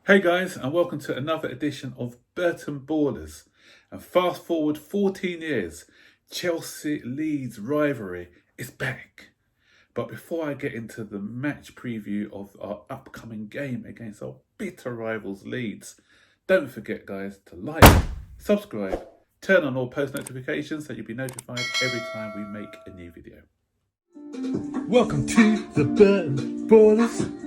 Hey guys, and welcome to another edition of Burton Ballers. And fast forward 14 years, Chelsea Leeds rivalry is back. But before I get into the match preview of our upcoming game against our bitter rivals Leeds, don't forget guys to like, subscribe, turn on all post notifications so you'll be notified every time we make a new video. Welcome to the Burton Ballers.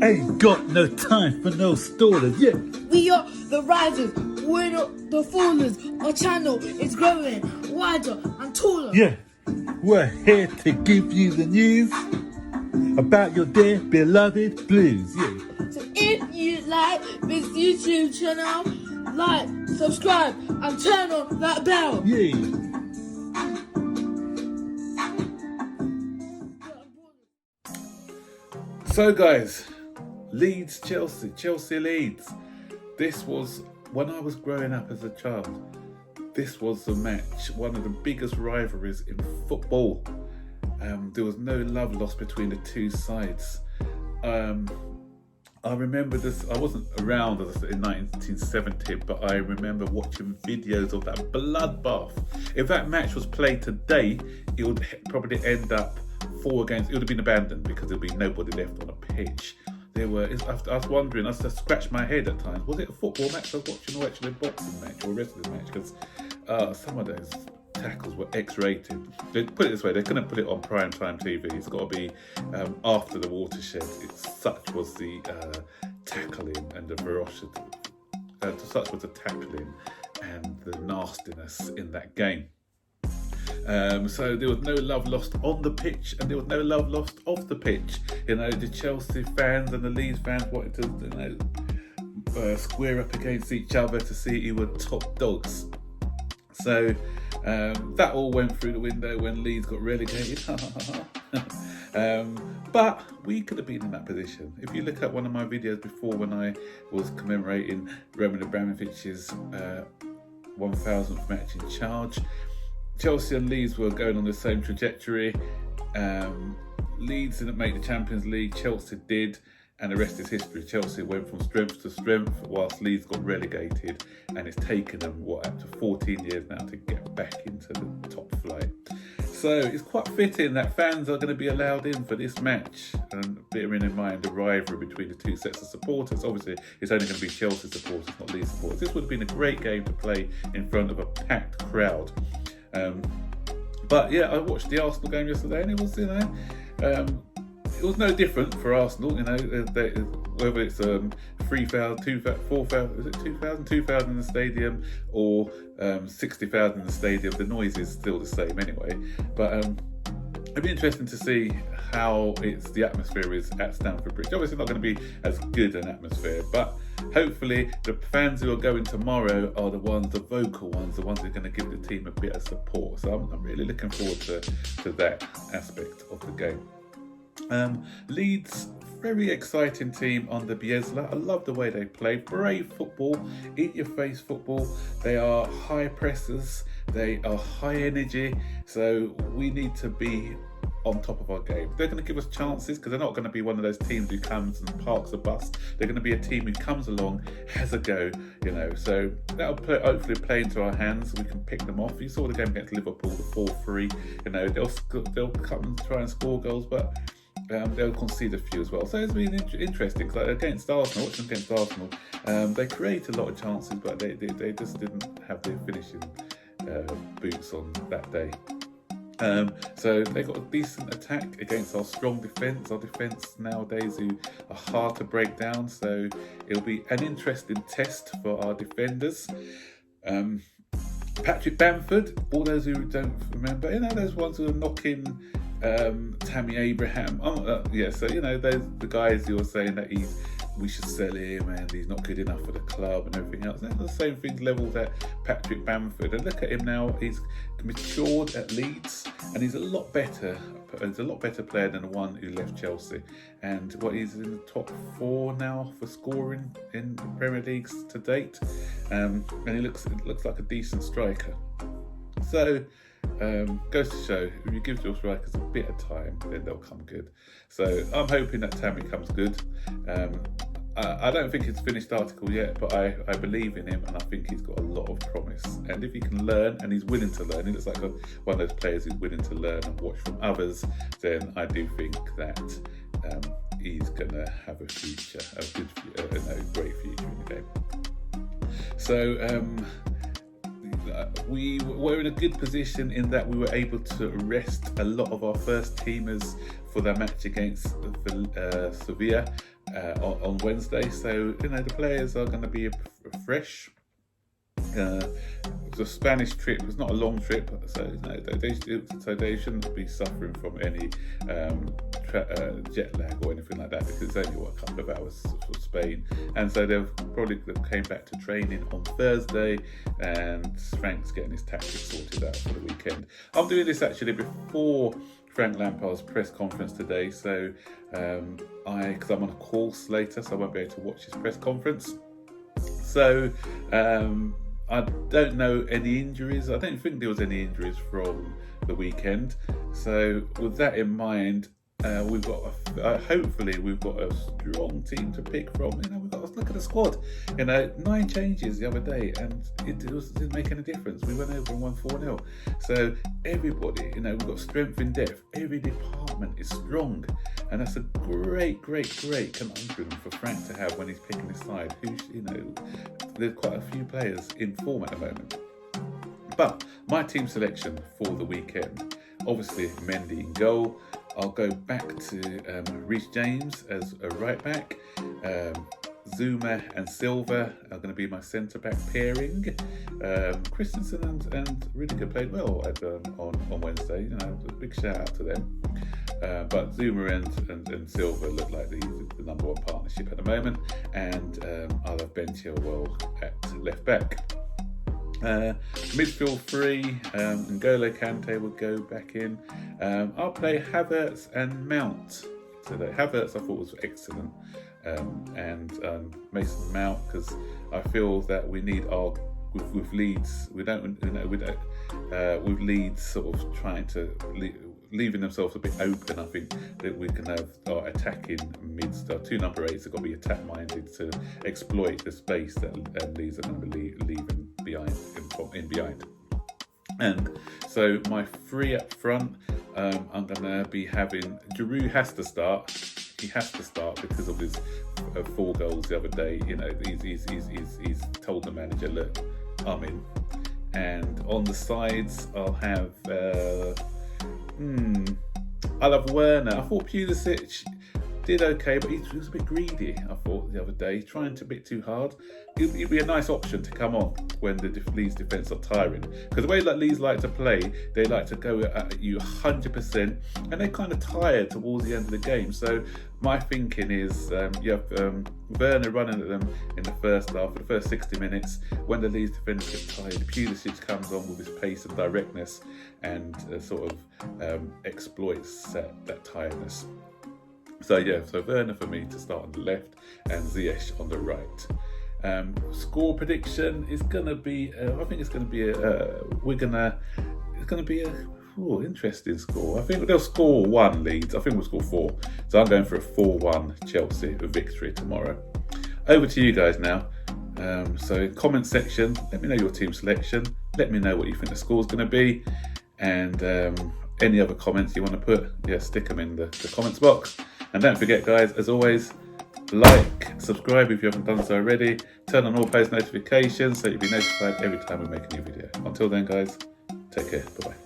Ain't got no time for no stallers, yeah. We are the risers, we're not the fallers. Our channel is growing wider and taller. Yeah, we're here to give you the news about your dear beloved Blues, yeah. So if you like this YouTube channel, like, subscribe and turn on that bell. Yeah. So guys, Leeds, Chelsea, Leeds. This was, when I was growing up as a child, this was the match, one of the biggest rivalries in football. There was no love lost between the two sides. I remember this, I wasn't around as I said, in 1970, but I remember watching videos of that bloodbath. If that match was played today, it would probably end up 4 games. It would have been abandoned because there would be nobody left on a pitch. I was wondering, I just scratched my head at times. Was it a football match I was watching or actually a boxing match or a wrestling match? Because some of those tackles were X-rated. Put it this way, they couldn't put it on prime time TV. It's got to be after the watershed. Such was the tackling and the ferocity. Such was the tackling and the nastiness in that game. So there was no love lost on the pitch and there was no love lost off the pitch. You know, the Chelsea fans and the Leeds fans wanted to, square up against each other to see who were top dogs. So that all went through the window when Leeds got relegated. But we could have been in that position. If you look at one of my videos before when I was commemorating Roman Abramovich's 1000th match in charge, Chelsea and Leeds were going on the same trajectory. Leeds didn't make the Champions League, Chelsea did, and the rest is history. Chelsea went from strength to strength whilst Leeds got relegated, and it's taken them, up to 14 years now to get back into the top flight. So it's quite fitting that fans are going to be allowed in for this match, and bearing in mind the rivalry between the two sets of supporters. Obviously, it's only going to be Chelsea supporters, not Leeds supporters. This would have been a great game to play in front of a packed crowd. But yeah, I watched the Arsenal game yesterday, and it was, it was no different for Arsenal. Whether it's 3,000, 2,000, 4,000, is it 2,000, 2,000 in the stadium, or 60,000 in the stadium, the noise is still the same anyway. But it'd be interesting to see how the atmosphere is at Stamford Bridge. Obviously not going to be as good an atmosphere, but hopefully the fans who are going tomorrow are the vocal ones, the ones who are going to give the team a bit of support. So I'm really looking forward to that aspect of the game. Leeds, very exciting team under Bielsa. I love the way they play. Brave football, in-your-face football. They are high pressers. They are high energy. So we need to be on top of our game. They're going to give us chances because they're not going to be one of those teams who comes and parks a bus. They're going to be a team who comes along, has a go, So that'll hopefully play into our hands. We can pick them off. You saw the game against Liverpool, the 4-3. They'll come and try and score goals, but they'll concede a few as well. So it's been interesting because against Arsenal, they created a lot of chances, but they just didn't have their finishing boots on that day. So they got a decent attack against our strong defence. Our defence nowadays who are hard to break down. So it'll be an interesting test for our defenders. Patrick Bamford, all those who don't remember, those ones who are knocking Tammy Abraham. So those the guys who are saying that we should sell him and he's not good enough for the club and everything else. They're the same things levelled at Patrick Bamford. And look at him now, he's matured at Leeds and he's a lot better. He's a lot better player than the one who left Chelsea. And he's in the top 4 now for scoring in the Premier Leagues to date. And he looks like a decent striker. So goes to show, if you give your strikers a bit of time, then they'll come good. So I'm hoping that Tammy comes good. I don't think it's a finished article yet, but I believe in him, and I think he's got a lot of promise. And if he can learn, and he's willing to learn, he looks like one of those players who's willing to learn and watch from others, then I do think that he's going to have a future, a great future in the game. So we were in a good position in that we were able to rest a lot of our first teamers for their match against Sevilla on Wednesday. So the players are going to be fresh. The Spanish trip was not a long trip, so they shouldn't be suffering from any jet lag or anything like that, because it's only a couple of hours for Spain. And so they've probably came back to training on Thursday, and Frank's getting his tactics sorted out for the weekend. I'm doing this actually before Frank Lampard's press conference today, so because I'm on a course later, so I won't be able to watch his press conference. So I don't know any injuries. I don't think there was any injuries from the weekend. So with that in mind, we've got hopefully we've got a strong team to pick from. We've got look at the squad. 9 changes the other day, and it didn't make any difference. We went over and won 4-0. So everybody, we've got strength in depth. Every department is strong, and that's a great conundrum for Frank to have when he's picking his side. There's quite a few players in form at the moment. But my team selection for the weekend, obviously Mendy in goal. I'll go back to Reece James as a right back. Zuma and Silva are going to be my centre back pairing. Christensen and Rudiger played well on Wednesday. A big shout out to them. But Zuma and Silva look like the number one partnership at the moment, and I'll have Ben Chilwell at left back. Midfield 3, N'Golo Kante will go back in. I'll play Havertz and Mount today. Havertz I thought was excellent, and Mason Mount, because I feel that we need with Leeds. We don't with Leeds sort of trying to leaving themselves a bit open. I think that we can have our attacking mids. Our 2 number 8s have got to be attack minded to exploit the space that Leeds are going to be leaving behind. And so my 3 up front, I'm going to be having Giroud has to start. He has to start because of his 4 goals the other day. He's told the manager, look, I'm in. And on the sides, I'll have Werner. I thought Pulisic did okay, but he was a bit greedy, I thought, the other day, trying to bit too hard. He'd be a nice option to come on when the Leeds defence are tiring. Because the way that Leeds like to play, they like to go at you 100%, and they're kind of tired towards the end of the game. So my thinking is you have Werner running at them in the first half, for the first 60 minutes. When the Leeds defence get tired, Pulisic comes on with his pace and directness and sort of exploits that tiredness. So Werner for me to start on the left and Ziyech on the right. Score prediction is going to be, I think it's going to be interesting score. I think they'll score 1 Leeds. I think we'll score 4. So I'm going for a 4-1 Chelsea victory tomorrow. Over to you guys now. So comment section, let me know your team selection. Let me know what you think the score's going to be. And any other comments you want to put, stick them in the comments box. And don't forget, guys, as always, like, subscribe if you haven't done so already. Turn on all post notifications so you'll be notified every time we make a new video. Until then, guys, take care. Bye-bye.